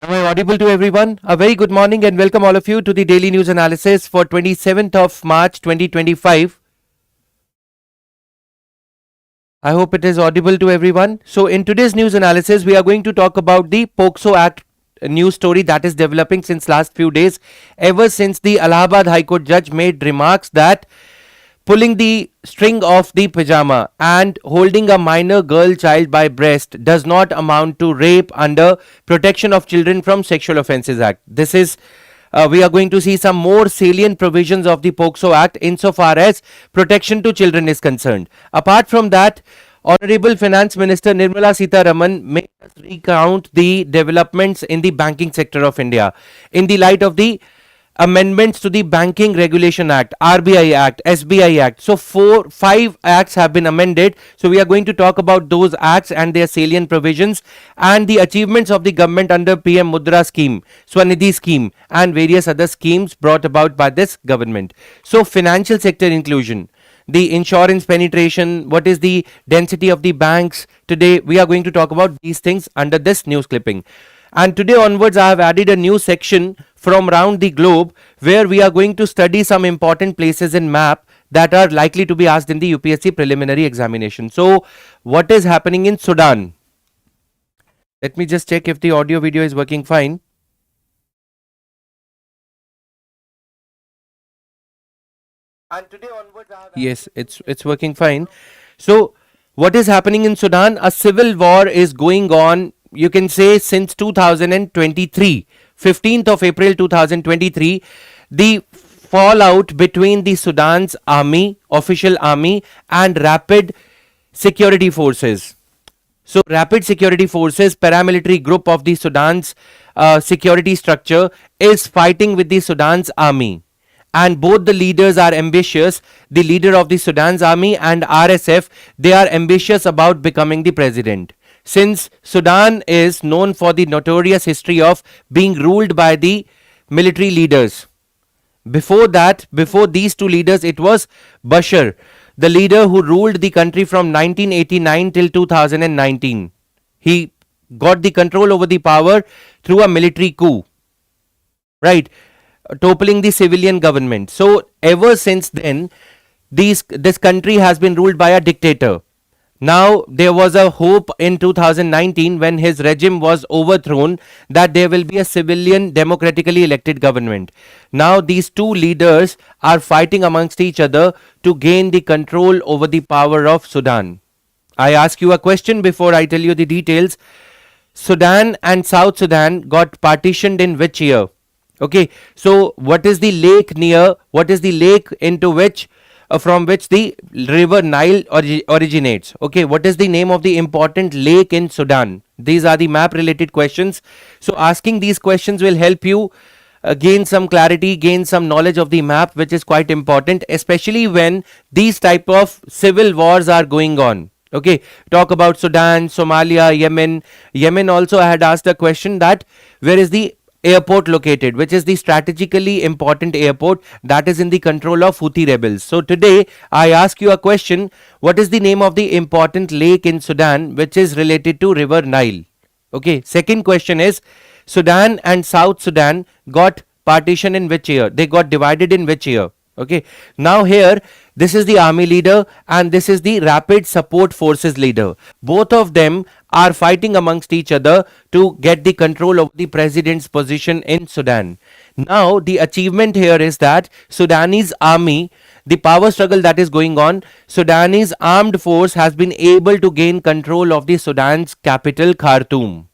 Am I audible to everyone? A very good morning and welcome all of you to the daily news analysis for 27th of March 2025. I hope it is audible to everyone. So in today's news analysis, we are going to talk about the POCSO Act news story that is developing since last few days, ever since the Allahabad High Court judge made remarks that pulling the string off the pajama and holding a minor girl child by breast does not amount to rape under Protection of Children from Sexual Offences Act. This is we are going to see some more salient provisions of the POCSO Act insofar as protection to children is concerned. Apart from that, Honorable Finance Minister Nirmala Sitharaman may recount the developments in the banking sector of India in the light of the amendments to the Banking Regulation Act, RBI Act, SBI Act. So 5 acts have been amended. So we are going to talk about those acts and their salient provisions and the achievements of the government under PM Mudra scheme, Swanidhi scheme and various other schemes brought about by this government. So financial sector inclusion, the insurance penetration, what is the density of the banks. Today we are going to talk about these things under this news clipping. And today onwards I have added a new section from around the globe where we are going to study some important places in map that are likely to be asked in the UPSC preliminary examination. So what is happening in Sudan? Let me just check if the audio video is working fine. And today onwards I have yes, it's working fine. So what is happening in Sudan? A civil war is going on, you can say, since 2023. 15th of April 2023, the fallout between the Sudan's army, official army, and rapid security forces. So rapid security forces, paramilitary group of the Sudan's security structure, is fighting with the Sudan's army. And both the leaders are ambitious. The leader of the Sudan's army and RSF, they are ambitious about becoming the president. Since Sudan is known for the notorious history of being ruled by the military leaders. Before that, before these two leaders, it was Bashar, the leader who ruled the country from 1989 till 2019. He got the control over the power through a military coup, right, toppling the civilian government. So ever since then, this country has been ruled by a dictator. Now, there was a hope in 2019 when his regime was overthrown that there will be a civilian democratically elected government. Now, these two leaders are fighting amongst each other to gain the control over the power of Sudan. I ask you a question before I tell you the details. Sudan and South Sudan got partitioned in which year? Okay, so what is the lake near, what is the lake into which from which the river Nile originates? Okay, what is the name of the important lake in Sudan? These are the map related questions. So asking these questions will help you gain some clarity, gain some knowledge of the map, which is quite important, especially when these type of civil wars are going on. Okay, talk about Sudan, Somalia, Yemen. Yemen also had asked a question that where is the airport located, which is the strategically important airport that is in the control of Houthi rebels. So today I ask you a question, what is the name of the important lake in Sudan which is related to river Nile? Okay, second question is, Sudan and South Sudan got partition in which year? They got divided in which year? Okay, now here this is the army leader and this is the rapid support forces leader. Both of them are fighting amongst each other to get the control of the president's position in Sudan. Now the achievement here is that Sudanese army, the power struggle that is going on, Sudanese armed force has been able to gain control of the Sudan's capital Khartoum.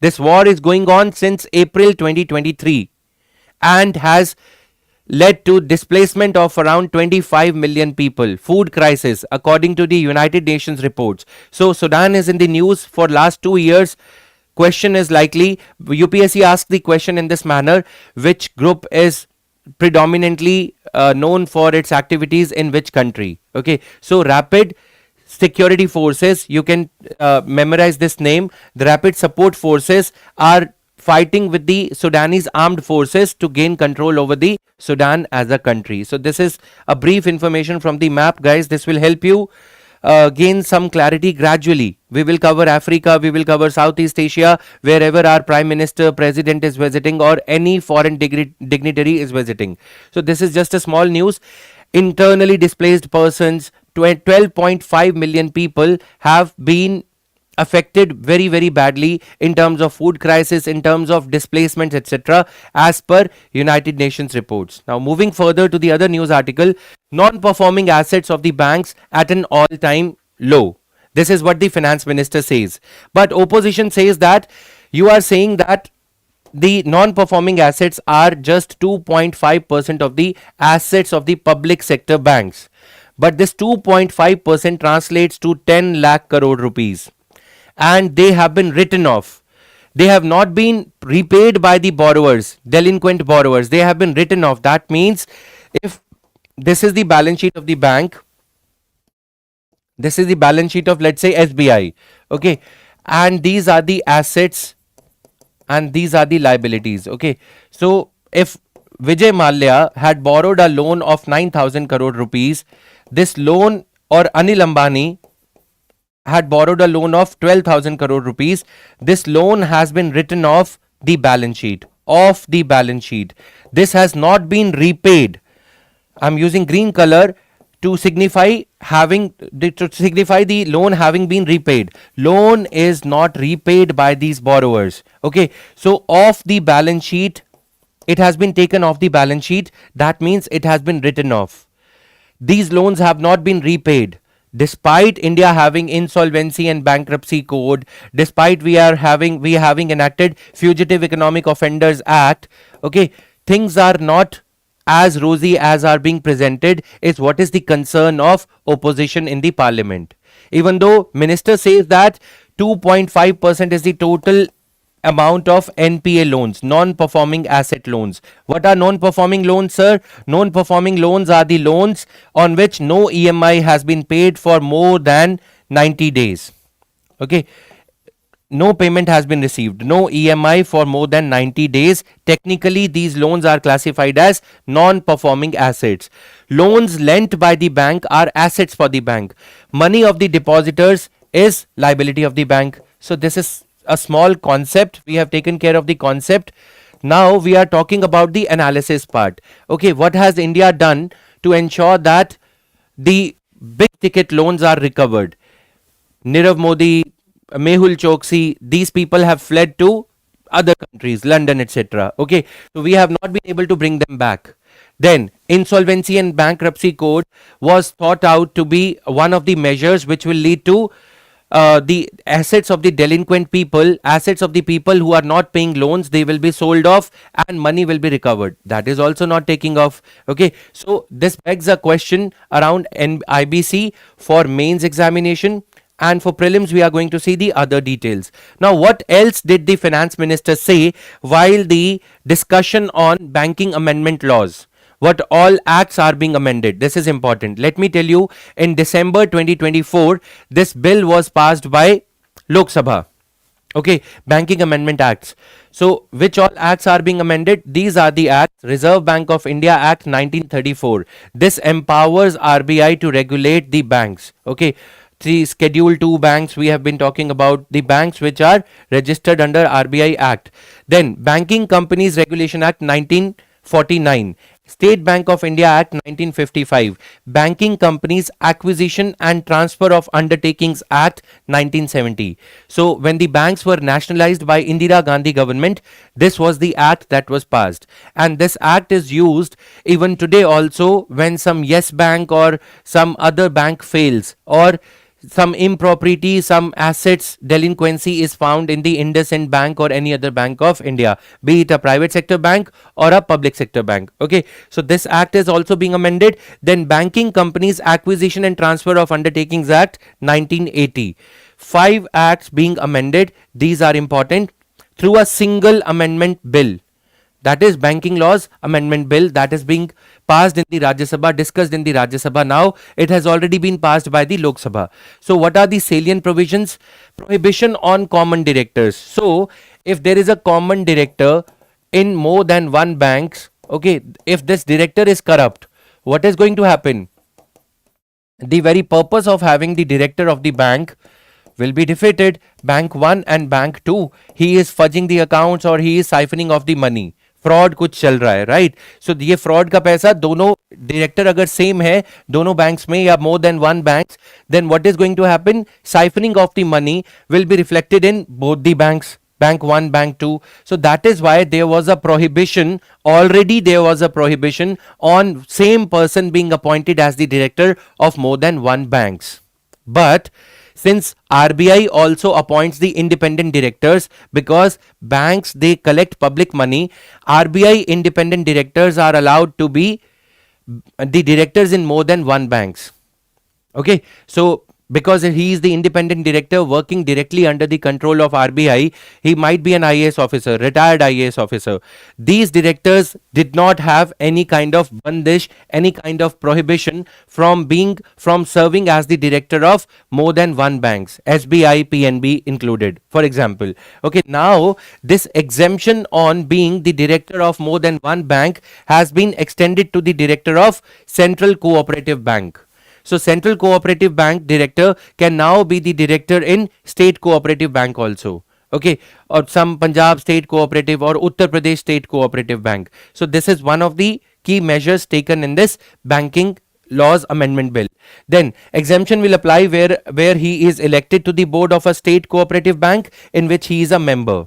This war is going on since April 2023 and has led to displacement of around 25 million people, food crisis according to the United Nations reports. So Sudan is in the news for last 2 years. Question is likely, UPSC asked the question in this manner, which group is predominantly known for its activities in which country? Okay, so rapid security forces, you can memorize this name. The rapid support forces are fighting with the Sudanese armed forces to gain control over the Sudan as a country. So this is a brief information from the map, guys. This will help you gain some clarity gradually. We will cover Africa, we will cover Southeast Asia, wherever our Prime Minister, President is visiting, or any foreign dignitary is visiting. So this is just a small news. Internally displaced persons, 12.5 million people have been affected very, very badly in terms of food crisis, in terms of displacements, etc., as per United Nations reports. Now moving further to the other news article, non-performing assets of the banks at an all-time low. This is what the finance minister says. But opposition says that you are saying that the non-performing assets are just 2.5% of the assets of the public sector banks. But this 2.5% translates to 10 lakh crore rupees. And they have been written off. They have not been repaid by the borrowers, delinquent borrowers. They have been written off. That means if this is the balance sheet of the bank, this is the balance sheet of, let's say, SBI, okay, and these are the assets and these are the liabilities, okay. So if Vijay Mallya had borrowed a loan of 9,000 crore rupees, this loan, or Anil Ambani had borrowed a loan of 12,000 crore rupees, this loan has been written off the balance sheet, This has not been repaid. I'm using green color to signify the loan having been repaid. Loan is not repaid by these borrowers. Okay, so off the balance sheet, it has been taken off the balance sheet. That means it has been written off. These loans have not been repaid. Despite India having insolvency and bankruptcy code, despite we having enacted Fugitive Economic Offenders Act, okay, things are not as rosy as are being presented, is what is the concern of opposition in the parliament. Even though minister says that 2.5% is the total amount of NPA loans, non-performing asset loans. What are non-performing loans, sir? Non-performing loans are the loans on which no EMI has been paid for more than 90 days. Okay. No payment has been received, no EMI for more than 90 days. Technically, these loans are classified as non-performing assets. Loans lent by the bank are assets for the bank. Money of the depositors is liability of the bank. So this is a small concept. We have taken care of the concept. Now we are talking about the analysis part. Okay, what has India done to ensure that the big ticket loans are recovered? Nirav Modi, Mehul Choksi, these people have fled to other countries, London, etc. Okay, so we have not been able to bring them back. Then insolvency and bankruptcy code was thought out to be one of the measures which will lead to the assets of the delinquent people, assets of the people who are not paying loans, they will be sold off and money will be recovered. That is also not taking off. Okay, so this begs a question around IBC for mains examination. And for prelims, we are going to see the other details. Now, what else did the finance minister say while the discussion on banking amendment laws? What all acts are being amended? This is important. Let me tell you, in December 2024, this bill was passed by Lok Sabha. Okay, Banking Amendment Acts. So, which all acts are being amended? These are the acts. Reserve Bank of India Act 1934. This empowers RBI to regulate the banks. Okay. The Schedule 2 banks, we have been talking about the banks which are registered under RBI Act. Then Banking Companies Regulation Act 1949, State Bank of India Act 1955, Banking Companies Acquisition and Transfer of Undertakings Act 1970. So when the banks were nationalized by Indira Gandhi government, this was the act that was passed. And this act is used even today also when some Yes Bank or some other bank fails, or some impropriety, some assets delinquency is found in the IndusInd Bank or any other bank of India, be it a private sector bank or a public sector bank. Okay, so this act is also being amended. Then Banking Companies Acquisition and Transfer of Undertakings Act 1980. 5 acts being amended. These are important through a single amendment bill. That is Banking Laws Amendment Bill that is being passed in the Rajya Sabha, discussed in the Rajya Sabha. Now it has already been passed by the Lok Sabha. So what are the salient provisions? Prohibition on common directors. So if there is a common director in more than one banks, okay, if this director is corrupt, what is going to happen? the very purpose of having the director of the bank will be defeated. Bank 1 and bank 2, he is fudging the accounts or he is siphoning off the money. Fraud कुछ चल रहा है, right? सो ये fraud का पैसा दोनों director अगर same है दोनों बैंक्स में या more than one banks, then what is going to happen? Siphoning of the money will be reflected in both the banks, bank 1, bank 2. So that is why there was a prohibition, already there was a prohibition on same person being appointed as the director of more than one banks. But since RBI also appoints the independent directors, because banks they collect public money, RBI independent directors are allowed to be the directors in more than one banks. Okay, so because he is the independent director working directly under the control of RBI, he might be an IAS officer, retired IAS officer. These directors did not have any kind of bandish, any kind of prohibition from serving as the director of more than one banks, SBI, PNB included, for example. Okay, now this exemption on being the director of more than one bank has been extended to the director of Central Cooperative Bank. So Central Cooperative Bank director can now be the director in State Cooperative Bank also. Okay, or some Punjab State Cooperative or Uttar Pradesh State Cooperative Bank. So this is one of the key measures taken in this banking laws amendment bill. Then exemption will apply where he is elected to the board of a state cooperative bank in which he is a member.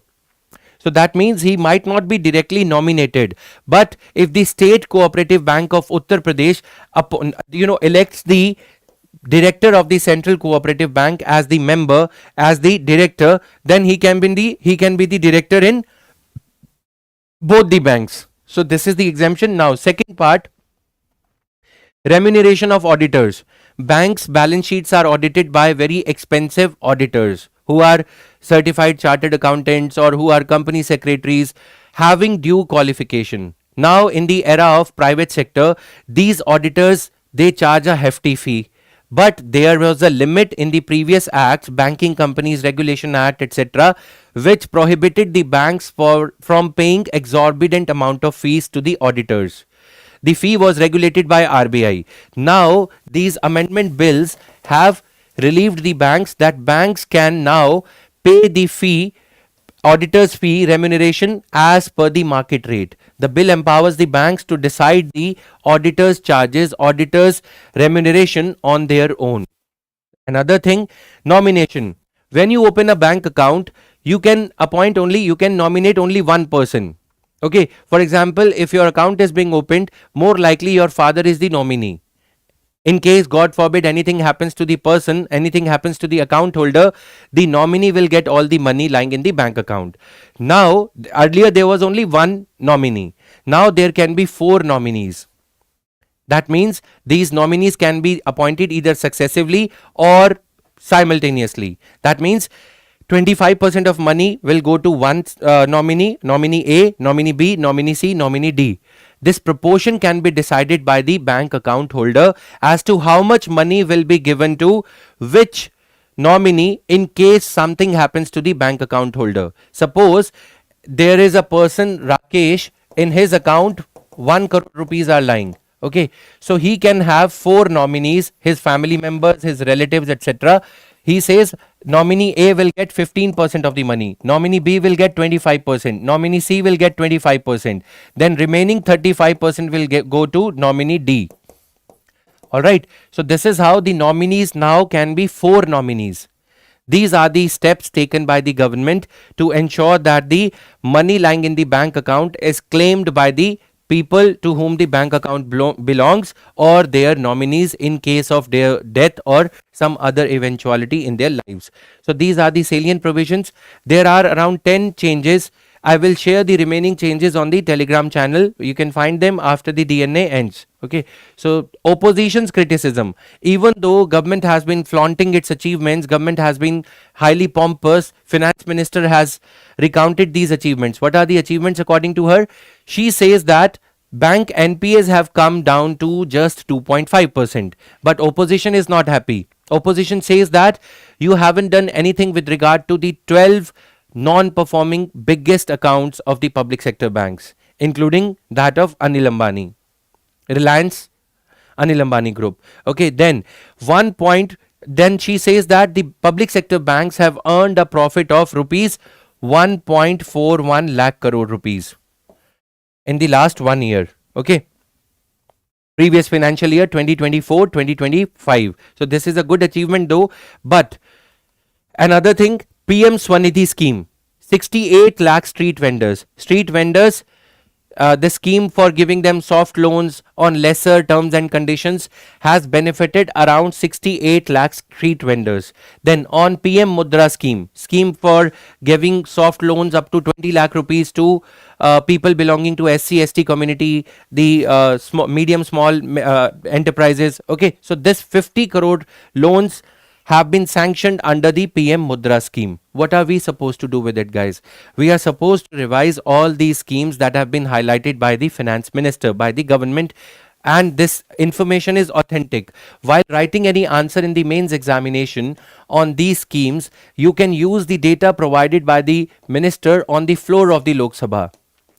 So that means he might not be directly nominated, but if the State Cooperative Bank of Uttar Pradesh elects the director of the Central Cooperative Bank as the member, as the director, then he can be the director in both the banks. So this is the exemption. Now second part, remuneration of auditors. Banks' balance sheets are audited by very expensive auditors who are certified chartered accountants or who are company secretaries having due qualification. Now in the era of private sector, these auditors, they charge a hefty fee. But there was a limit in the previous acts, Banking Companies Regulation Act, etc., which prohibited the banks from paying exorbitant amount of fees to the auditors. The fee was regulated by RBI. Now these amendment bills have relieved the banks that banks can now pay the fee, auditor's fee remuneration as per the market rate. The bill empowers the banks to decide the auditor's charges, auditor's remuneration on their own. Another thing, nomination. When you open a bank account, you can nominate only one person. Okay, for example, if your account is being opened, more likely your father is the nominee. In case, God forbid, anything happens to the person, anything happens to the account holder, the nominee will get all the money lying in the bank account. Now, earlier there was only one nominee. Now there can be 4 nominees. That means these nominees can be appointed either successively or simultaneously. That means 25% of money will go to one nominee, nominee A, nominee B, nominee C, nominee D. This proportion can be decided by the bank account holder as to how much money will be given to which nominee in case something happens to the bank account holder. Suppose there is a person, Rakesh, in his account 1 crore rupees are lying. Okay, so he can have 4 nominees, his family members, his relatives, etc. He says nominee A will get 15% of the money, nominee B will get 25%, nominee C will get 25%, then remaining 35% will go to nominee D. Alright, so this is how the nominees now can be 4 nominees. These are the steps taken by the government to ensure that the money lying in the bank account is claimed by the people to whom the bank account belongs or their nominees in case of their death or some other eventuality in their lives. So these are the salient provisions. There are around 10 changes. I will share the remaining changes on the Telegram channel. You can find them after the DNA ends. Okay. So opposition's criticism. Even though government has been flaunting its achievements, government has been highly pompous, finance minister has recounted these achievements. What are the achievements according to her? She says that bank NPAs have come down to just 2.5%. But opposition is not happy. Opposition says that you haven't done anything with regard to the 12 non-performing biggest accounts of the public sector banks, including that of Anil Ambani, Reliance, Anil Ambani Group. Okay, then then she says that the public sector banks have earned a profit of rupees 1.41 lakh crore rupees in the last 1 year. Okay, previous financial year 2024-2025. So this is a good achievement though. But another thing, PM Swanidhi scheme, 68 lakh street vendors. The scheme for giving them soft loans on lesser terms and conditions has benefited around 68 lakh street vendors. Then on PM Mudra scheme for giving soft loans up to 20 lakh rupees to people belonging to SC/ST community, the small enterprises. Okay, so this 50 crore loans have been sanctioned under the PM Mudra scheme. What are we supposed to do with it, guys? We are supposed to revise all these schemes that have been highlighted by the finance minister, by the government, and this information is authentic. While writing any answer in the mains examination on these schemes, you can use the data provided by the minister on the floor of the Lok Sabha.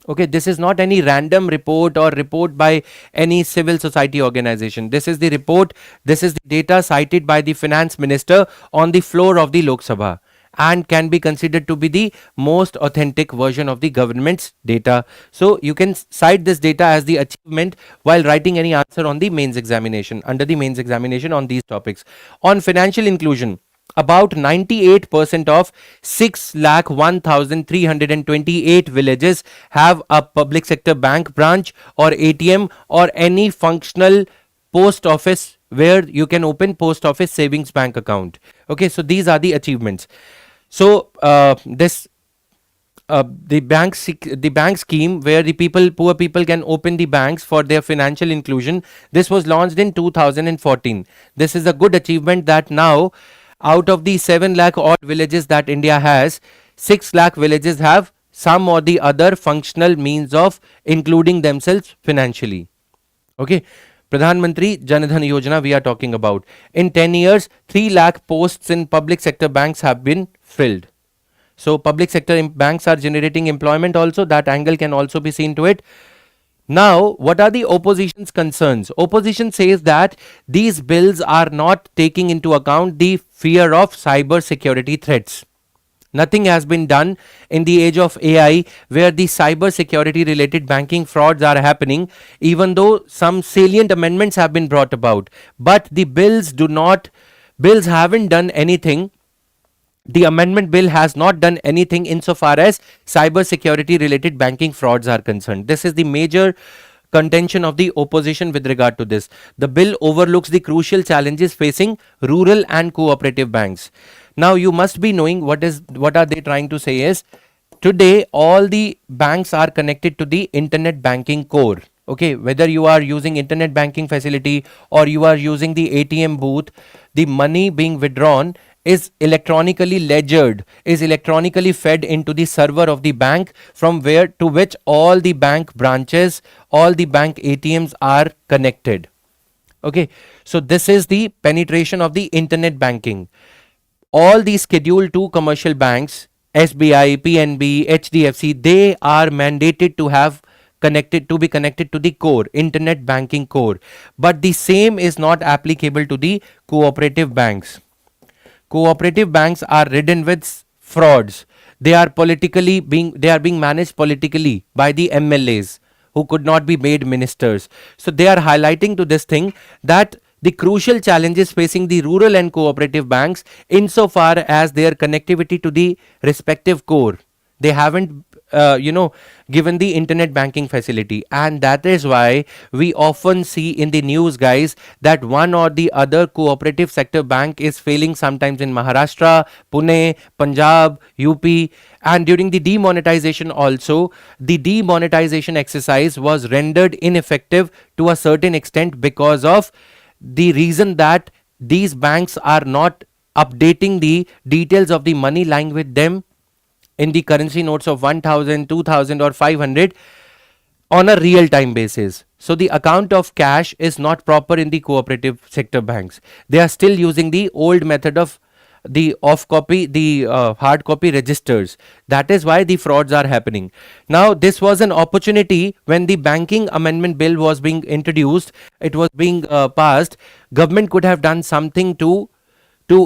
Okay, this is not any random report or report by any civil society organization. This is the report, this is the data cited by the finance minister on the floor of the Lok Sabha and can be considered to be the most authentic version of the government's data. So you can cite this data as the achievement while writing any answer on the mains examination, under the mains examination on these topics. On financial inclusion, about 98% of 6,01,328 villages have a public sector bank branch or ATM or any functional post office where you can open post office savings bank account. Okay, so these are the achievements. So the bank scheme where the poor people can open the banks for their financial inclusion, this was launched in 2014. This is a good achievement that now out of the 7 lakh odd villages that India has, 6 lakh villages have some or the other functional means of including themselves financially. Okay, Pradhan Mantri Jan Dhan Yojana we are talking about. In 10 years, 3 lakh posts in public sector banks have been filled. So public sector banks are generating employment also. That angle can also be seen to it. Now, what are the opposition's concerns? Opposition says that these bills are not taking into account the fear of cyber security threats. Nothing has been done in the age of AI where the cyber security related banking frauds are happening, even though some salient amendments have been brought about. But the bills haven't done anything. The amendment bill has not done anything insofar as cyber security related banking frauds are concerned. This is the major contention of the opposition with regard to this. The bill overlooks the crucial challenges facing rural and cooperative banks. Now you must be knowing what are they trying to say is, today all the banks are connected to the internet banking core. Okay, whether you are using internet banking facility or you are using the ATM booth, the money being withdrawn is electronically ledgered, is electronically fed into the server of the bank, from where to which all the bank branches, all the bank ATMs are connected. Okay, so this is the penetration of the internet banking. All the Schedule 2 commercial banks, SBI, PNB, HDFC, they are mandated to be connected to the core, internet banking core. But the same is not applicable to the cooperative banks. Cooperative banks are ridden with frauds. They are being managed politically by the MLAs who could not be made ministers. So they are highlighting to this thing that the crucial challenges facing the rural and cooperative banks insofar as their connectivity to the respective core. They haven't given the internet banking facility, and that is why we often see in the news, guys, that one or the other cooperative sector bank is failing, sometimes in Maharashtra, Pune, Punjab, UP. And during the demonetization also, the demonetization exercise was rendered ineffective to a certain extent because of the reason that these banks are not updating the details of the money lying with them in the currency notes of 1000, 2000 or 500 on a real time basis. So the account of cash is not proper in the cooperative sector banks. They are still using the old method of the off copy, the hard copy registers. That is why the frauds are happening. Now, this was an opportunity when the banking amendment bill was being introduced, it was being passed. Government could have done something to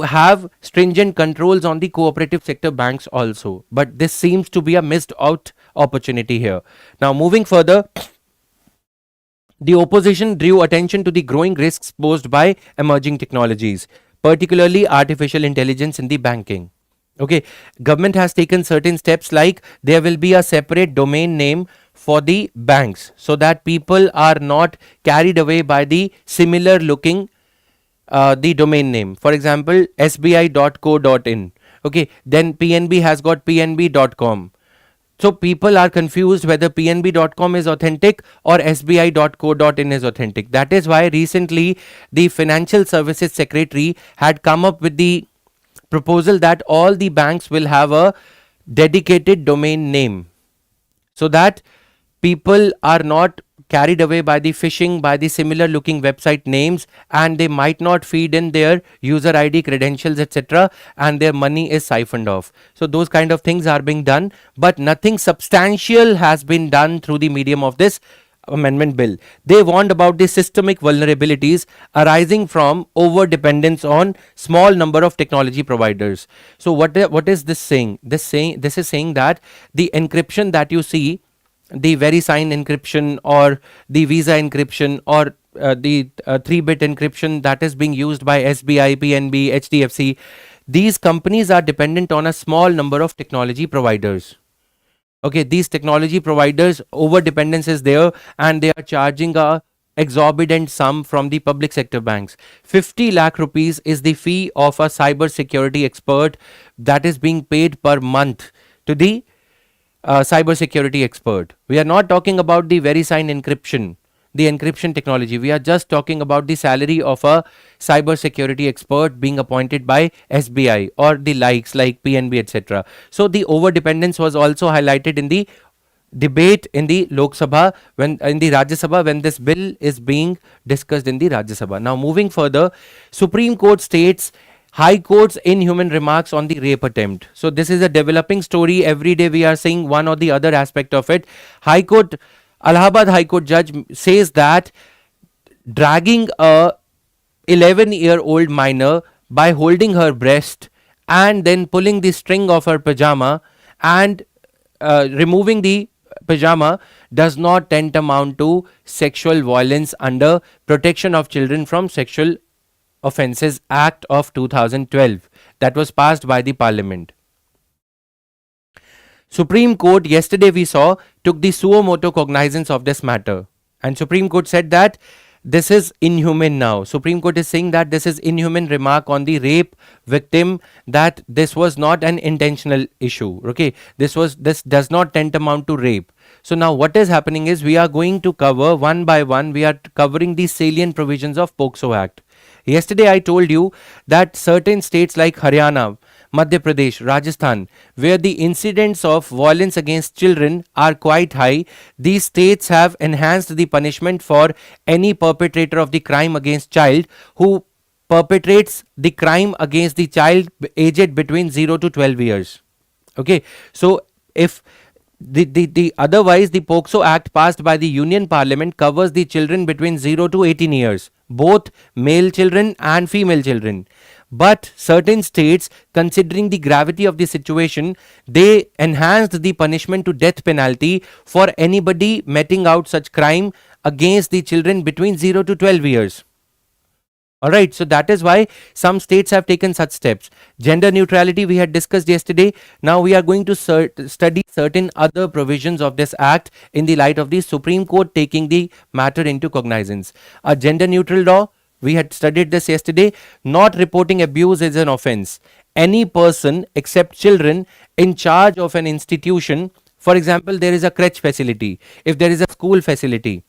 have stringent controls on the cooperative sector banks also, but this seems to be a missed out opportunity here. Now, moving further, the opposition drew attention to the growing risks posed by emerging technologies, particularly artificial intelligence in the banking. Okay, government has taken certain steps, like there will be a separate domain name for the banks so that people are not carried away by the similar looking the domain name. For example, sbi.co.in. Okay, then PNB has got pnb.com. So people are confused whether pnb.com is authentic or sbi.co.in is authentic. That is why recently the Financial Services Secretary had come up with the proposal that all the banks will have a dedicated domain name, so that people are not carried away by the phishing, by the similar looking website names, and they might not feed in their user ID credentials, etc., and their money is siphoned off. So those kind of things are being done, but nothing substantial has been done through the medium of this amendment bill. They warned about the systemic vulnerabilities arising from over dependence on small number of technology providers. So what is this saying? This is saying that the encryption that you see, the VeriSign encryption or the Visa encryption or the 3-bit encryption that is being used by SBI, PNB, HDFC, these companies are dependent on a small number of technology providers. Okay, these technology providers, over dependence is there, and they are charging a exorbitant sum from the public sector banks. 50 lakh rupees is the fee of a cyber security expert that is being paid per month to the cyber security expert. We are not talking about the VeriSign encryption, the encryption technology. We are just talking about the salary of a cyber security expert being appointed by SBI or the likes like PNB, etc. So the over dependence was also highlighted in the debate in the Lok Sabha, when in the Rajya Sabha, when this bill is being discussed in the Rajya Sabha. Now moving further, Supreme Court states High Court's inhuman remarks on the rape attempt. So this is a developing story. Every day we are seeing one or the other aspect of it. High Court, Allahabad High Court judge says that dragging a 11-year-old minor by holding her breast and then pulling the string of her pajama and removing the pajama does not tantamount to sexual violence under Protection of Children from Sexual Offences Act of 2012 that was passed by the Parliament. Supreme Court yesterday we saw took the suo motu cognizance of this matter, and Supreme Court said that this is inhuman now. Supreme Court is saying that this is inhuman remark on the rape victim, that this was not an intentional issue. Okay, this does not tantamount to rape. So now what is happening is we are going to cover one by one. We are covering the salient provisions of POCSO Act. Yesterday I told you that certain states like Haryana, Madhya Pradesh, Rajasthan, where the incidents of violence against children are quite high, these states have enhanced the punishment for any perpetrator of the crime against child who perpetrates the crime against the child aged between 0 to 12 years. Okay, so if the otherwise the POCSO Act passed by the Union Parliament covers the children between 0 to 18 years, both male children and female children. But certain states, considering the gravity of the situation, they enhanced the punishment to death penalty for anybody meting out such crime against the children between 0 to 12 years. Alright, so that is why some states have taken such steps. Gender neutrality we had discussed yesterday. Now we are going to study certain other provisions of this act in the light of the Supreme Court taking the matter into cognizance. A gender neutral law, we had studied this yesterday. Not reporting abuse is an offence. Any person except children in charge of an institution, for example, there is a crèche facility, if there is a school facility,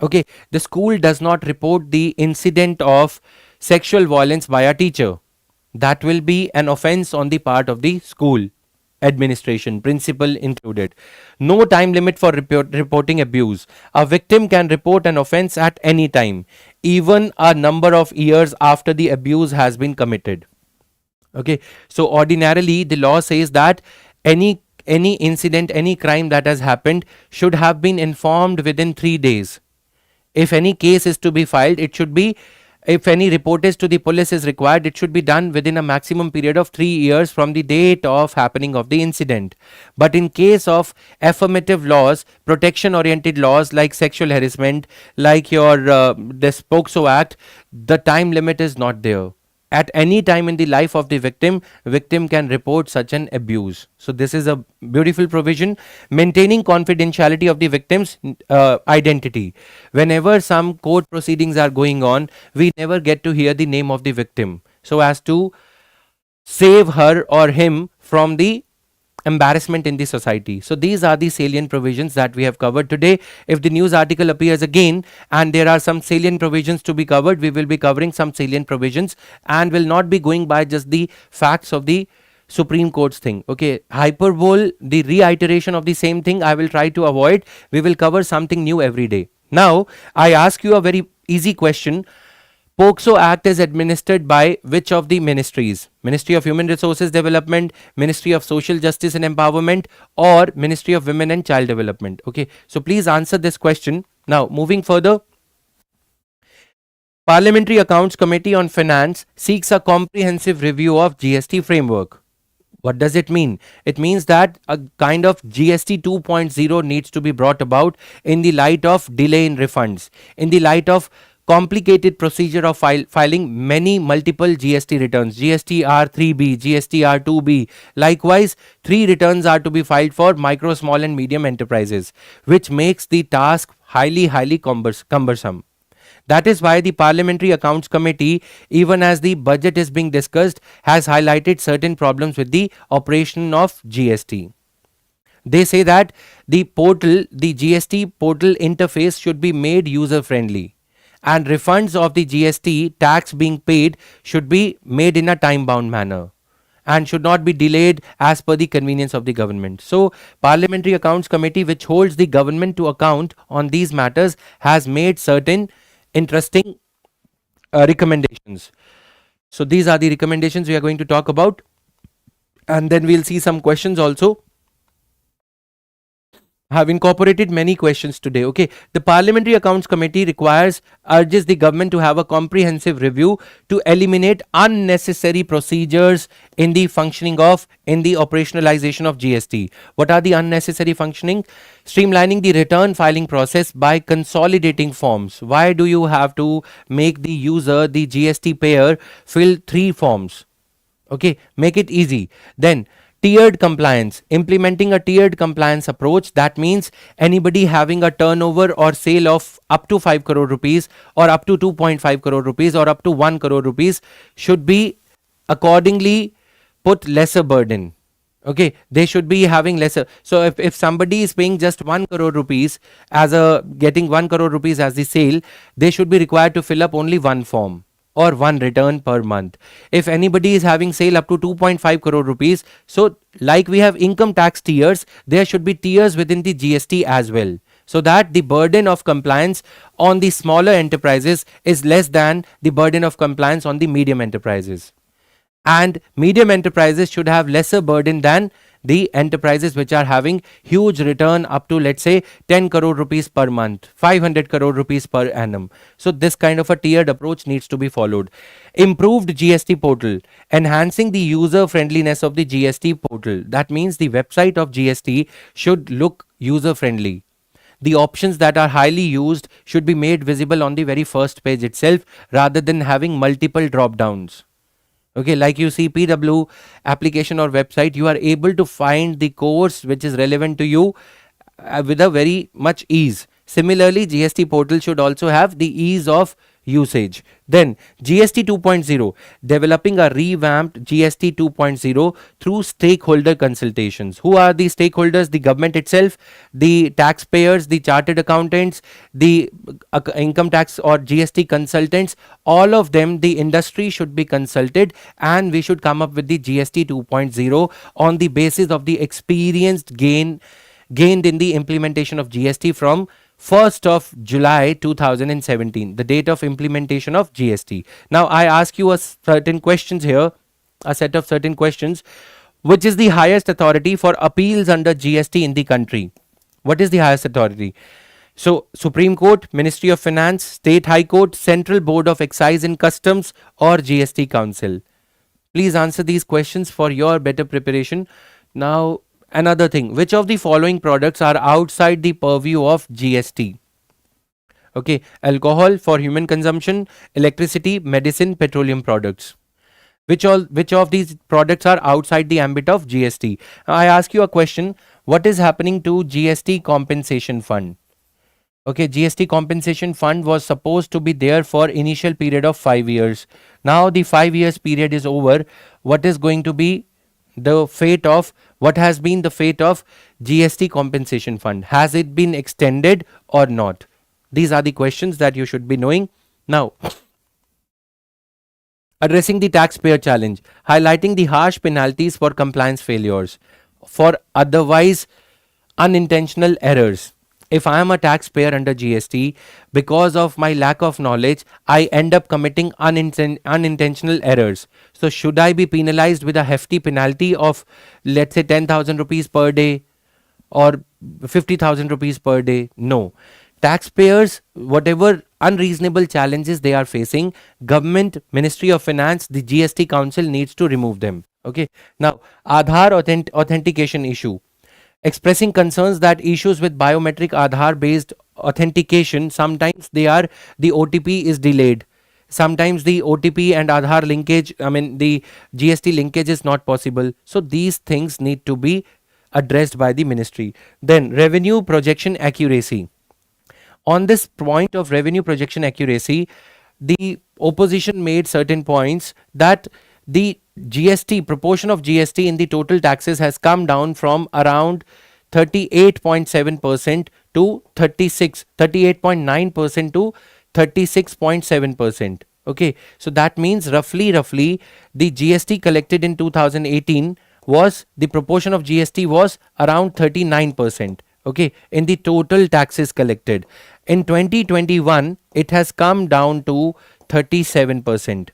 okay, the school does not report the incident of sexual violence by a teacher, that will be an offence on the part of the school administration, principal included. No time limit for reporting abuse. A victim can report an offence at any time, even a number of years after the abuse has been committed. Okay, so ordinarily the law says that any incident, any crime that has happened should have been informed within 3 days. If any case is to be filed, it should be, if any report is to the police is required, it should be done within a maximum period of 3 years from the date of happening of the incident. But in case of affirmative laws, protection oriented laws like sexual harassment, like your this POCSO act, the time limit is not there. At any time in the life of the victim can report such an abuse. So this is a beautiful provision. Maintaining confidentiality of the victim's identity. Whenever some court proceedings are going on, we never get to hear the name of the victim, so as to save her or him from the embarrassment in the society. So these are the salient provisions that we have covered today. If the news article appears again and there are some salient provisions to be covered, we will be covering some salient provisions and will not be going by just the facts of the Supreme Court's thing. Okay, hyperbole, the reiteration of the same thing, I will try to avoid. We will cover something new every day. Now, I ask you a very easy question. POCSO Act is administered by which of the ministries? Ministry of Human Resources Development, Ministry of Social Justice and Empowerment, or Ministry of Women and Child Development? Okay, so please answer this question. Now, moving further, Parliamentary Accounts Committee on Finance seeks a comprehensive review of GST framework. What does it mean? It means that a kind of GST 2.0 needs to be brought about in the light of delay in refunds, in the light of complicated procedure of filing many multiple GST returns, GST R3B, GST R2B. Likewise, 3 returns are to be filed for micro, small and medium enterprises, which makes the task highly cumbersome. That is why the Parliamentary Accounts Committee, even as the budget is being discussed, has highlighted certain problems with the operation of GST. They say that the portal, the GST portal interface should be made user friendly, and refunds of the GST tax being paid should be made in a time bound manner and should not be delayed as per the convenience of the government. So, Parliamentary Accounts Committee, which holds the government to account on these matters, has made certain interesting recommendations. So, these are the recommendations we are going to talk about, and then we'll see some questions also. Have incorporated many questions today. Okay, the Parliamentary Accounts Committee urges the government to have a comprehensive review to eliminate unnecessary procedures in the operationalization of GST. What are the unnecessary functioning? Streamlining the return filing process by consolidating forms. Why do you have to make the user, the GST payer, fill 3 forms? Okay, make it easy. Then tiered compliance, implementing a tiered compliance approach. That means anybody having a turnover or sale of up to 5 crore rupees or up to 2.5 crore rupees or up to 1 crore rupees should be accordingly put lesser burden. Okay, they should be having lesser. So if somebody is paying just 1 crore rupees getting 1 crore rupees as the sale, they should be required to fill up only 1 form or 1 return per month. If anybody is having sale up to 2.5 crore rupees, so like we have income tax tiers, there should be tiers within the GST as well, so that the burden of compliance on the smaller enterprises is less than the burden of compliance on the medium enterprises. And medium enterprises should have lesser burden than the enterprises which are having huge return up to, let's say, 10 crore rupees per month, 500 crore rupees per annum. So this kind of a tiered approach needs to be followed. Improved GST portal, enhancing the user friendliness of the GST portal. That means the website of GST should look user friendly. The options that are highly used should be made visible on the very first page itself, rather than having multiple drop downs. Okay, like you see PW application or website, you are able to find the course which is relevant to you with a very much ease. Similarly, GST portal should also have the ease of usage. Then GST 2.0, developing a revamped GST 2.0 through stakeholder consultations. Who are the stakeholders? The government itself, the taxpayers, the chartered accountants, the income tax or GST consultants, all of them, the industry should be consulted, and we should come up with the GST 2.0 on the basis of the experienced gained in the implementation of GST from 1st of July 2017, the date of implementation of GST. Now I ask you a certain questions here. a set of certain questions. Which is the highest authority for appeals under GST in the country? What is the highest authority? So, Supreme Court, Ministry of Finance, State High Court, Central Board of Excise and Customs, or GST Council? Please answer these questions for your better preparation. Now, another thing, which of the following products are outside the purview of GST? Okay, alcohol for human consumption, electricity, medicine, petroleum products. Which of these products are outside the ambit of GST? Now, I ask you a question. What is happening to GST compensation fund? Okay, GST compensation fund was supposed to be there for initial period of 5 years. Now the 5 years period is over. What is going to be the fate of, what has been the fate of GST compensation fund? Has it been extended or not? These are the questions that you should be knowing. Now, addressing the taxpayer challenge, highlighting the harsh penalties for compliance failures, for otherwise unintentional errors. If I am a taxpayer under GST, because of my lack of knowledge, I end up committing unintentional errors. So should I be penalized with a hefty penalty of, let's say, 10,000 rupees per day or 50,000 rupees per day? No. Taxpayers, whatever unreasonable challenges they are facing, government, Ministry of Finance, the GST Council needs to remove them. Okay. Now, Aadhaar authentication issue. Expressing concerns that issues with biometric Aadhaar based authentication, sometimes the OTP is delayed. Sometimes the OTP and Aadhaar linkage, the GST linkage is not possible. So these things need to be addressed by the ministry. Then revenue projection accuracy. On this point of revenue projection accuracy, the opposition made certain points that the GST, proportion of GST in the total taxes has come down from around 38.7% to 38.9% to 36.7%. Okay, so that means roughly the GST collected in 2018 was, the proportion of GST was around 39%. Okay, in the total taxes collected. In 2021, it has come down to 37%.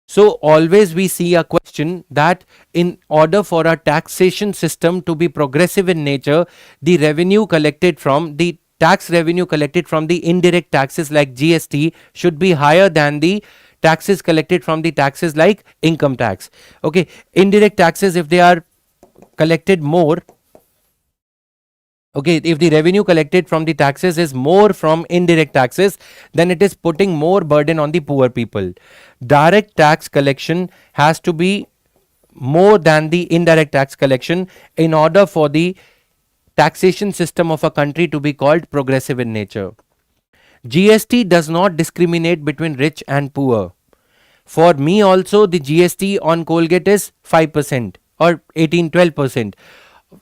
So always we see a question that in order for a taxation system to be progressive in nature, the revenue collected from the tax revenue collected from the indirect taxes like GST should be higher than the taxes collected from the taxes like income tax. Okay, indirect taxes, if they are collected more, okay, if the revenue collected from the taxes is more from indirect taxes, then it is putting more burden on the poor people. Direct tax collection has to be more than the indirect tax collection in order for the taxation system of a country to be called progressive in nature. GST does not discriminate between rich and poor. For me also, the GST on Colgate is 5% or 12%.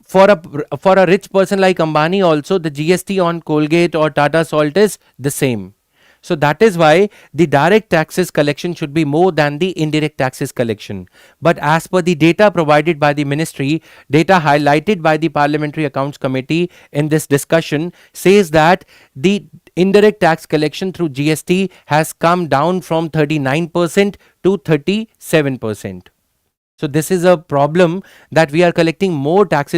For a rich person like Ambani also, the GST on Colgate or Tata Salt is the same. So that is why the direct taxes collection should be more than the indirect taxes collection. But as per the data provided by the ministry, data highlighted by the Parliamentary Accounts Committee in this discussion says that the indirect tax collection through GST has come down from 39% to 37%. So this is a problem, that we are collecting more tax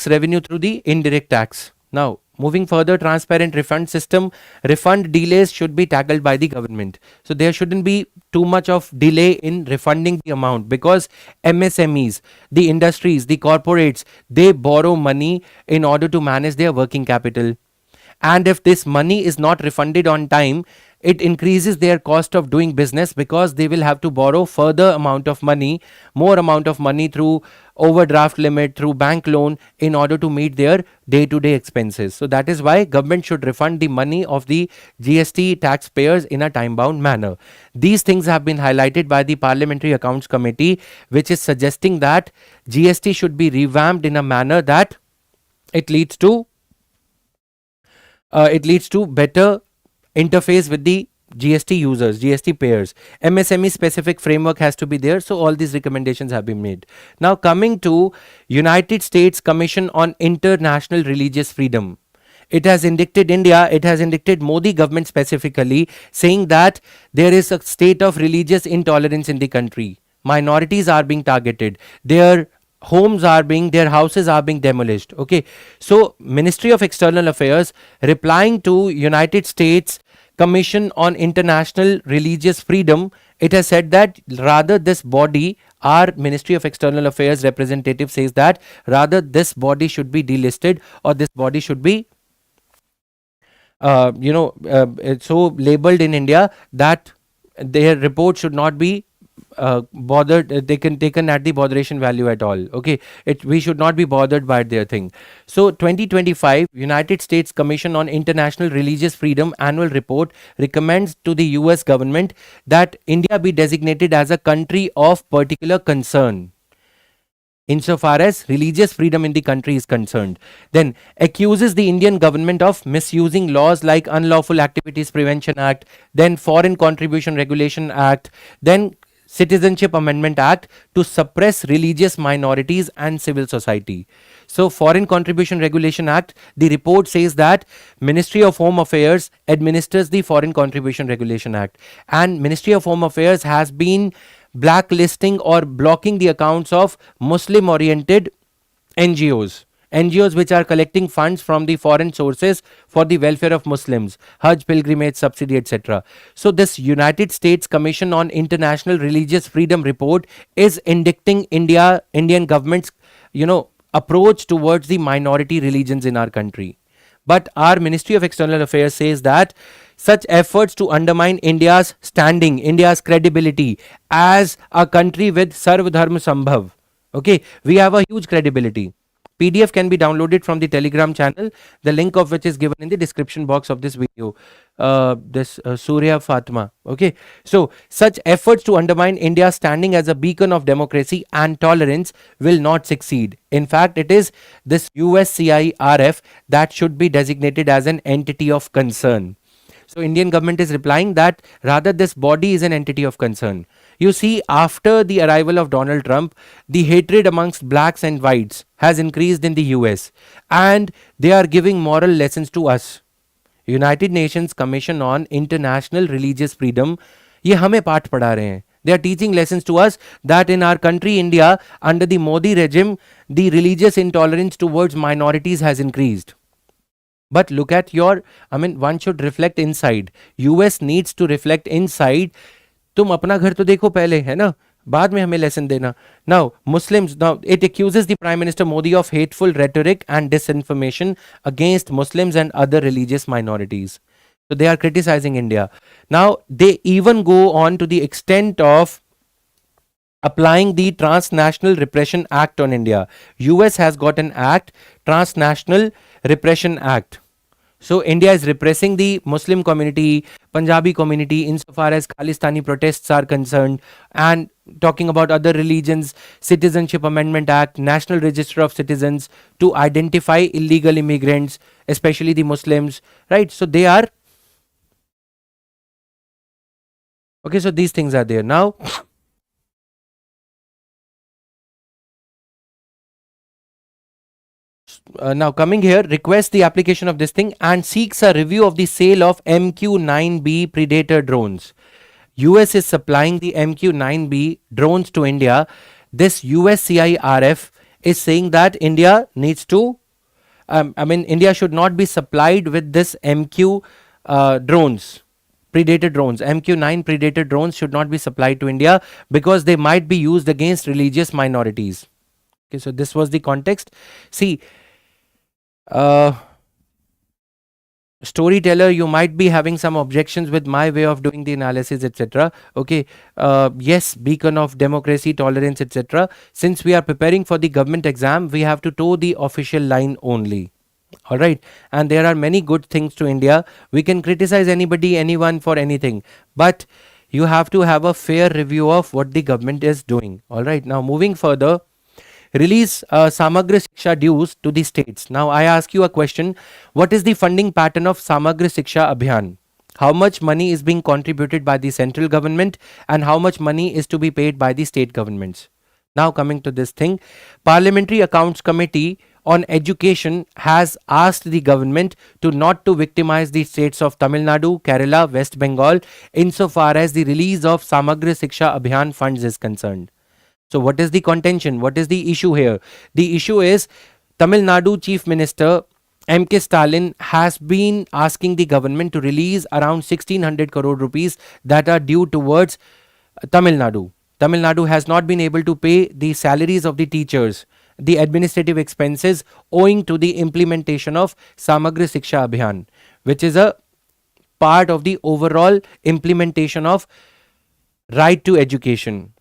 revenue through the indirect tax. Now, moving further, transparent refund system. Refund delays should be tackled by the government. So there shouldn't be too much of delay in refunding the amount, because MSMEs, the industries, the corporates, they borrow money in order to manage their working capital. And if this money is not refunded on time, it increases their cost of doing business, because they will have to borrow further amount of money, more amount of money through overdraft limit, through bank loan, in order to meet their day-to-day expenses. So that is why government should refund the money of the GST taxpayers in a time-bound manner. These things have been highlighted by the Parliamentary Accounts Committee, which is suggesting that GST should be revamped in a manner that it leads to better interface with the GST users, GST payers. MSME specific framework has to be there. So all these recommendations have been made. Now coming to United States Commission on International Religious Freedom. It has indicted India, it has indicted Modi government specifically, saying that there is a state of religious intolerance in the country. minorities are being targeted, their houses are being demolished. Okay, so Ministry of External Affairs, replying to United States Commission on International Religious Freedom, it has said that rather this body, our Ministry of External Affairs representative says that rather this body should be delisted, or this body should be it's so labeled in India that their report should not be bothered, taken at the botheration value at all. Okay, we should not be bothered by their thing. So 2025 United States Commission on International Religious Freedom annual report recommends to the US government that India be designated as a country of particular concern insofar as religious freedom in the country is concerned. Then accuses the Indian government of misusing laws like Unlawful Activities Prevention Act, then Foreign Contribution Regulation Act, then Citizenship Amendment Act to suppress religious minorities and civil society. So Foreign Contribution Regulation Act, the report says that Ministry of Home Affairs administers the Foreign Contribution Regulation Act, and Ministry of Home Affairs has been blacklisting or blocking the accounts of Muslim oriented NGOs which are collecting funds from the foreign sources for the welfare of Muslims, Hajj pilgrimage subsidy, etc. So this United States Commission on International Religious Freedom report is indicting Indian government's approach towards the minority religions in our country. But our Ministry of External Affairs says that such efforts to undermine India's standing, India's credibility as a country with Sarv Dharma Sambhav. Okay, we have a huge credibility. PDF can be downloaded from the Telegram channel, the link of which is given in the description box of this video. Surya Fatima. Okay, so such efforts to undermine India's standing as a beacon of democracy and tolerance will not succeed. In fact, it is this USCIRF that should be designated as an entity of concern. So Indian government is replying that rather this body is an entity of concern. You see, after the arrival of Donald Trump, the hatred amongst blacks and whites has increased in the US, and they are giving moral lessons to us. United Nations Commission on International Religious Freedom, ये हमें पाठ पढ़ा रहे हैं. They are teaching lessons to us that in our country India, under the Modi regime, the religious intolerance towards minorities has increased. But look at one should reflect inside. US needs to reflect inside. तुम अपना घर तो देखो पहले, है ना, बाद में हमें lesson देना. Now Muslims, now it accuses the Prime Minister Modi of hateful rhetoric and disinformation against Muslims and other religious minorities. So they are criticizing India. Now they even go on to the extent of applying the Transnational Repression Act on India. US has got an act, Transnational Repression Act. So India is repressing the Muslim community, Punjabi community insofar as Khalistani protests are concerned, and talking about other religions, Citizenship Amendment Act, National Register of Citizens to identify illegal immigrants, especially the Muslims, right? So they are, okay, so these things are there. Now, now coming here, requests the application of this thing and seeks a review of the sale of MQ-9B Predator drones. US is supplying the MQ-9B drones to India. This USCIRF is saying that India needs to, India should not be supplied with this MQ drones, Predator drones. MQ-9 Predator drones should not be supplied to India because they might be used against religious minorities. Okay, so this was the context. See, storyteller, you might be having some objections with my way of doing the analysis, etc. Okay, yes, beacon of democracy, tolerance, etc. Since we are preparing for the government exam, we have to toe the official line only. All right, and there are many good things to India. We can criticize anybody, anyone for anything, but you have to have a fair review of what the government is doing. All right, now moving further. Release Samagra Shiksha dues to the states. Now I ask you a question. What is the funding pattern of Samagra Shiksha Abhiyan? How much money is being contributed by the central government and how much money is to be paid by the state governments? Now coming to this thing, Parliamentary Accounts Committee on Education has asked the government to not to victimize the states of Tamil Nadu, Kerala, West Bengal insofar as the release of Samagra Shiksha Abhiyan funds is concerned. So what is the contention? What is the issue here? The issue is Tamil Nadu Chief Minister M.K. Stalin has been asking the government to release around 1600 crore rupees that are due towards Tamil Nadu. Tamil Nadu has not been able to pay the salaries of the teachers, the administrative expenses owing to the implementation of Samagra Shiksha Abhiyan, which is a part of the overall implementation of right to education.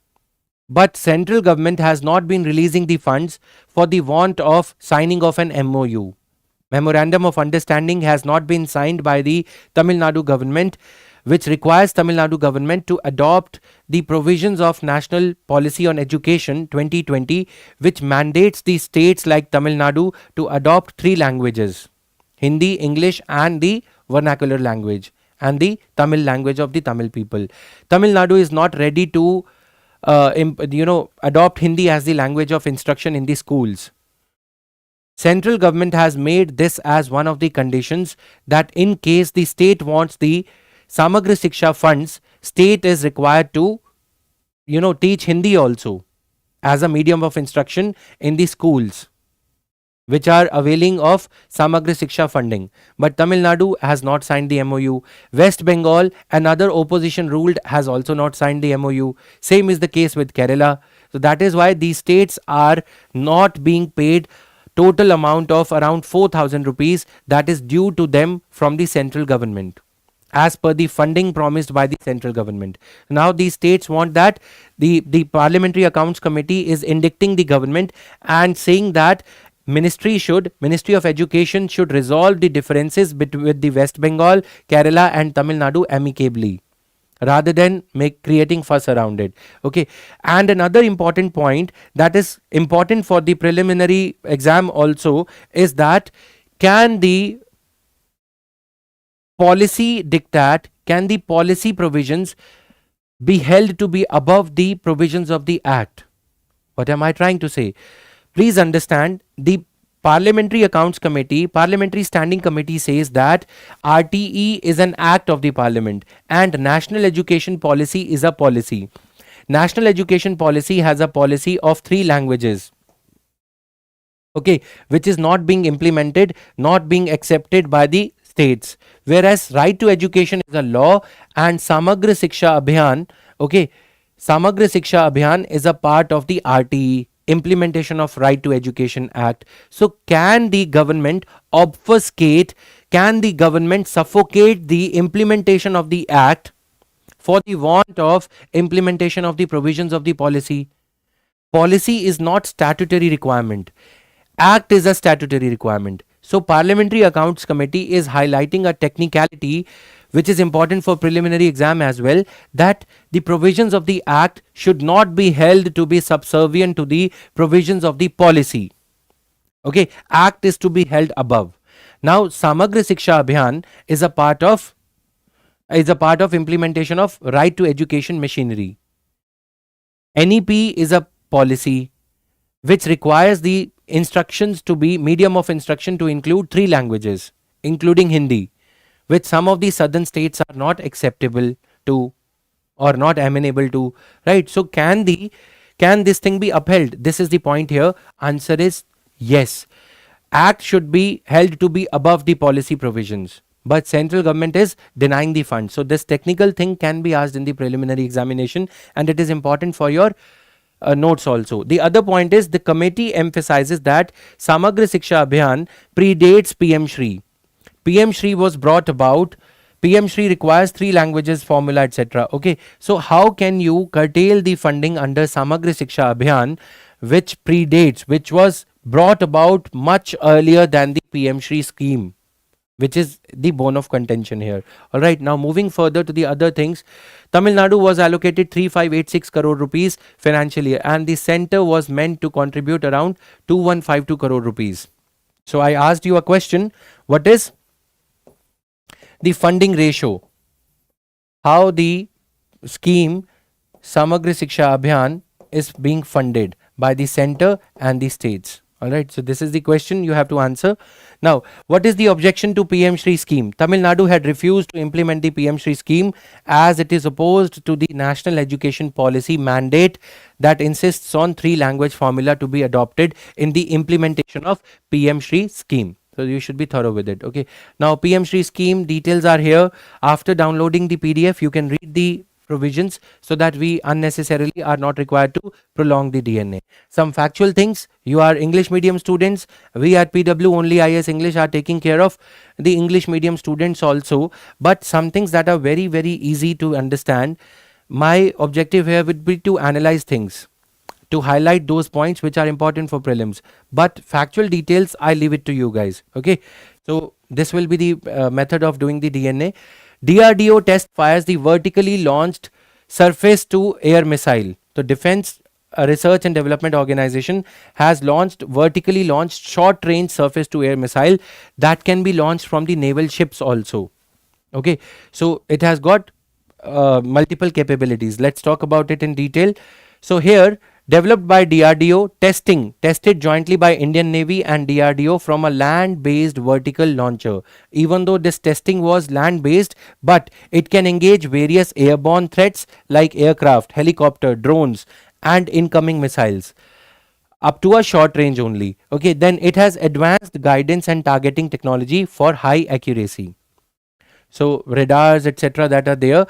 But central government has not been releasing the funds for the want of signing of an MOU. Memorandum of Understanding has not been signed by the Tamil Nadu government, which requires Tamil Nadu government to adopt the provisions of National Policy on Education 2020, which mandates the states like Tamil Nadu to adopt 3 languages: Hindi, English and the vernacular language, and the Tamil language of the Tamil people. Tamil Nadu is not ready to adopt Hindi as the language of instruction in the schools. Central government has made this as one of the conditions that in case the state wants the Samagra Shiksha funds, state is required to teach Hindi also as a medium of instruction in the schools which are availing of Samagra Shiksha funding. But Tamil Nadu has not signed the MOU. West Bengal, another opposition ruled, has also not signed the MOU. Same is the case with Kerala. So that is why these states are not being paid total amount of around 4,000 rupees that is due to them from the central government, as per the funding promised by the central government. Now these states want that the Parliamentary Accounts Committee is indicting the government and saying that Ministry of Education should resolve the differences with the West Bengal, Kerala and Tamil Nadu amicably, rather than creating fuss around it. Okay. And another important point that is important for the preliminary exam also is that can the policy diktat, can the policy provisions be held to be above the provisions of the Act? What am I trying to say? Please understand, the Parliamentary Accounts Committee, Parliamentary Standing Committee says that RTE is an act of the Parliament and National Education Policy is a policy. National Education Policy has a policy of 3 languages, okay, which is not being implemented, not being accepted by the states. Whereas right to education is a law and Samagra Shiksha Abhiyan, okay, Samagra Shiksha Abhiyan is a part of the RTE, implementation of Right to Education Act. So can the government obfuscate, can the government suffocate the implementation of the Act for the want of implementation of the provisions of the policy? Policy is not statutory requirement. Act is a statutory requirement. So Parliamentary Accounts Committee is highlighting a technicality which is important for preliminary exam as well, that the provisions of the Act should not be held to be subservient to the provisions of the policy. Okay, Act is to be held above. Now Samagra Shiksha Abhiyan is a part of implementation of right to education machinery. NEP is a policy which requires the instructions to be medium of instruction to include 3 languages, including Hindi, which some of the southern states are not acceptable to or not amenable to, right? So can this thing be upheld? This is the point here. Answer is yes. Act should be held to be above the policy provisions, but central government is denying the fund. So this technical thing can be asked in the preliminary examination and it is important for your notes also. The other point is the committee emphasizes that Samagra Shiksha Abhiyan predates PM Shri. PM Shri was brought about. PM Shri requires 3 languages, formula, etc. Okay, so how can you curtail the funding under Samagra Shiksha Abhiyan, which predates, which was brought about much earlier than the PM Shri scheme, which is the bone of contention here. Alright, now moving further to the other things. Tamil Nadu was allocated 3586 crore rupees financial year and the center was meant to contribute around 2152 crore rupees. So I asked you a question, what is the funding ratio? How the scheme Samagra Shiksha Abhiyan is being funded by the center and the states. Alright, so this is the question you have to answer. Now, what is the objection to PM Shri scheme? Tamil Nadu had refused to implement the PM Shri scheme as it is opposed to the national education policy mandate that insists on 3 language formula to be adopted in the implementation of PM Shri scheme. So you should be thorough with it. Okay. Now PM Shri scheme details are here. After downloading the PDF, you can read the provisions so that we unnecessarily are not required to prolong the DNA. Some factual things: you are English medium students. We at PW only IS English are taking care of the English medium students also, but some things that are very easy to understand. My objective here would be to analyze things, to highlight those points which are important for prelims, but factual details I leave it to you guys. Okay, so this will be the method of doing the DNA. DRDO test fires the vertically launched surface to air missile. The Defense Research and Development Organization has launched vertically launched short range surface to air missile that can be launched from the naval ships also. Okay, so it has got multiple capabilities. Let's talk about it in detail. So here, developed by DRDO, tested jointly by Indian Navy and DRDO from a land-based vertical launcher. Even though this testing was land-based, but it can engage various airborne threats like aircraft, helicopter, drones, and incoming missiles up to a short range only. Okay, then it has advanced guidance and targeting technology for high accuracy. So radars, etc., that are there,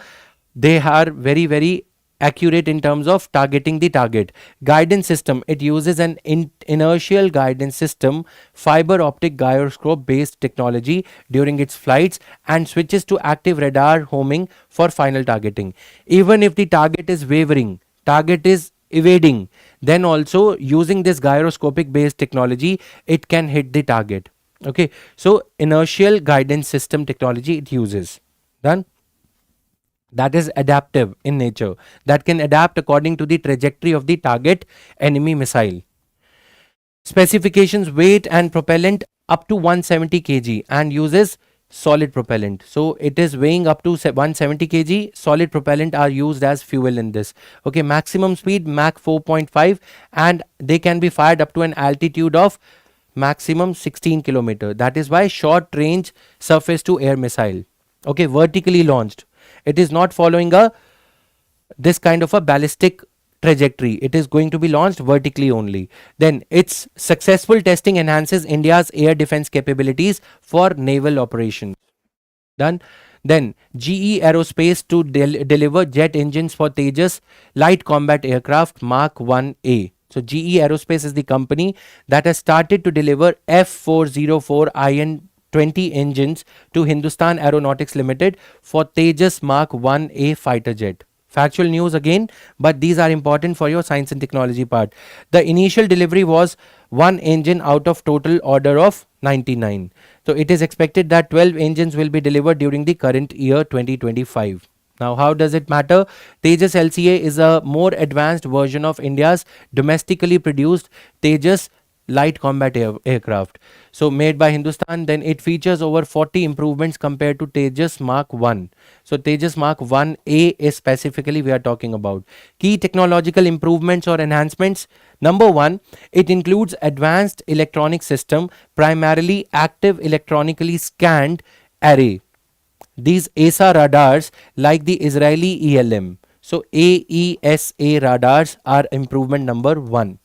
they are very accurate in terms of targeting the target. Guidance system, it uses an inertial guidance system, fiber optic gyroscope based technology during its flights, and switches to active radar homing for final targeting. Even if the target is wavering, target is evading, then also using this gyroscopic based technology, it can hit the target. Okay, so inertial guidance system technology it uses. Done. That is adaptive in nature, that can adapt according to the trajectory of the target enemy missile. Specifications: weight and propellant up to 170 kg and uses solid propellant. So it is weighing up to 170 kg. Solid propellant are used as fuel in this. Okay, maximum speed Mach 4.5 and they can be fired up to an altitude of maximum 16 kilometer. That is why short range surface to air missile. Okay, vertically launched. It is not following this kind of a ballistic trajectory. It is going to be launched vertically only. Then its successful testing enhances India's air defense capabilities for naval operations. Done. Then GE Aerospace to deliver jet engines for Tejas light combat aircraft Mark 1A. So GE Aerospace is the company that has started to deliver F404 IN-20 engines to Hindustan Aeronautics Limited for Tejas Mark 1A fighter jet. Factual news again, but these are important for your science and technology part. The initial delivery was 1 engine out of total order of 99. So it is expected that 12 engines will be delivered during the current year 2025. Now, how does it matter? Tejas LCA is a more advanced version of India's domestically produced Tejas light combat aircraft. So made by Hindustan, then it features over 40 improvements compared to Tejas Mark 1. So Tejas Mark 1A is specifically we are talking about. Key technological improvements or enhancements. Number 1, it includes advanced electronic system, primarily active electronically scanned array. These AESA radars like the Israeli ELM. So AESA radars are improvement number 1.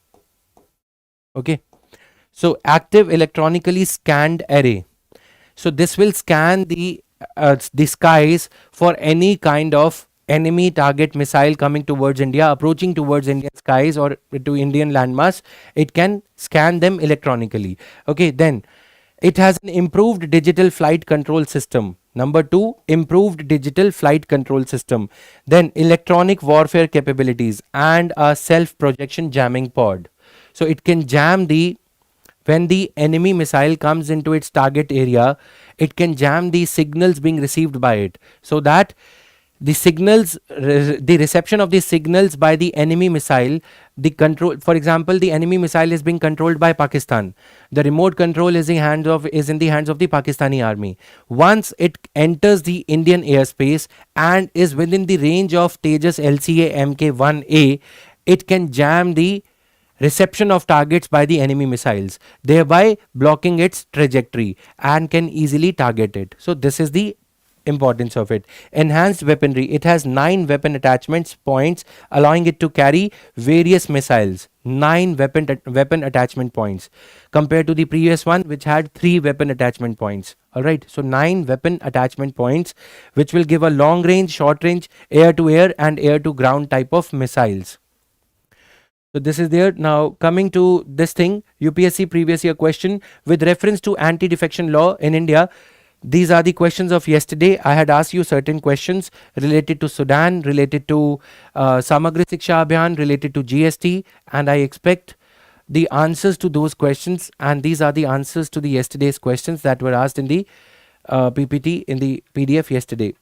Okay. So active electronically scanned array. So this will scan the skies for any kind of enemy target missile coming towards India, approaching towards Indian skies or to Indian landmass. It can scan them electronically. Okay, then it has an improved digital flight control system. Number 2, improved digital flight control system. Then electronic warfare capabilities and a self-projection jamming pod. So it can jam when the enemy missile comes into its target area, it can jam the signals being received by it, so that the signals, the reception of the signals by the enemy missile, the control, for example, the enemy missile is being controlled by Pakistan. The remote control is in the hands of the Pakistani army. Once it enters the Indian airspace and is within the range of Tejas LCA Mk1A, it can jam the reception of targets by the enemy missiles, thereby blocking its trajectory and can easily target it. So this is the importance of it. Enhanced weaponry. It has 9 weapon attachments points, allowing it to carry various missiles. 9 weapon attachment points compared to the previous one, which had 3 weapon attachment points. All right, so 9 weapon attachment points, which will give a long range, short range, air to air and air to ground type of missiles. So this is there. Now coming to this thing, UPSC previous year question with reference to anti-defection law in India. These are the questions of yesterday. I had asked you certain questions related to Sudan, related to Samagra Shiksha Abhiyan, related to GST, and I expect the answers to those questions. And these are the answers to the yesterday's questions that were asked in the PPT in the PDF yesterday.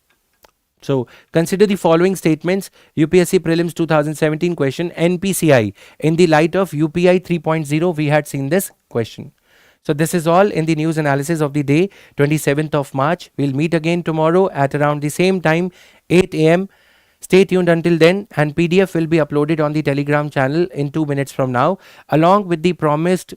So consider the following statements. UPSC Prelims 2017 question, NPCI. In the light of UPI 3.0, we had seen this question. So this is all in the news analysis of the day, 27th of March. We'll meet again tomorrow at around the same time, 8 a.m. Stay tuned until then, and PDF will be uploaded on the Telegram channel in 2 minutes from now, along with the promised,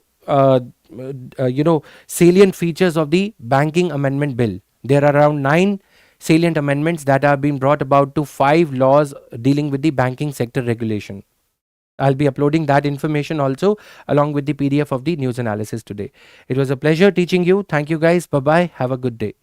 salient features of the Banking Amendment Bill. There are around 9 salient amendments that are being brought about to 5 laws dealing with the banking sector regulation. I'll be uploading that information also along with the PDF of the news analysis today. It was a pleasure teaching you. Thank you guys. Bye-bye. Have a good day.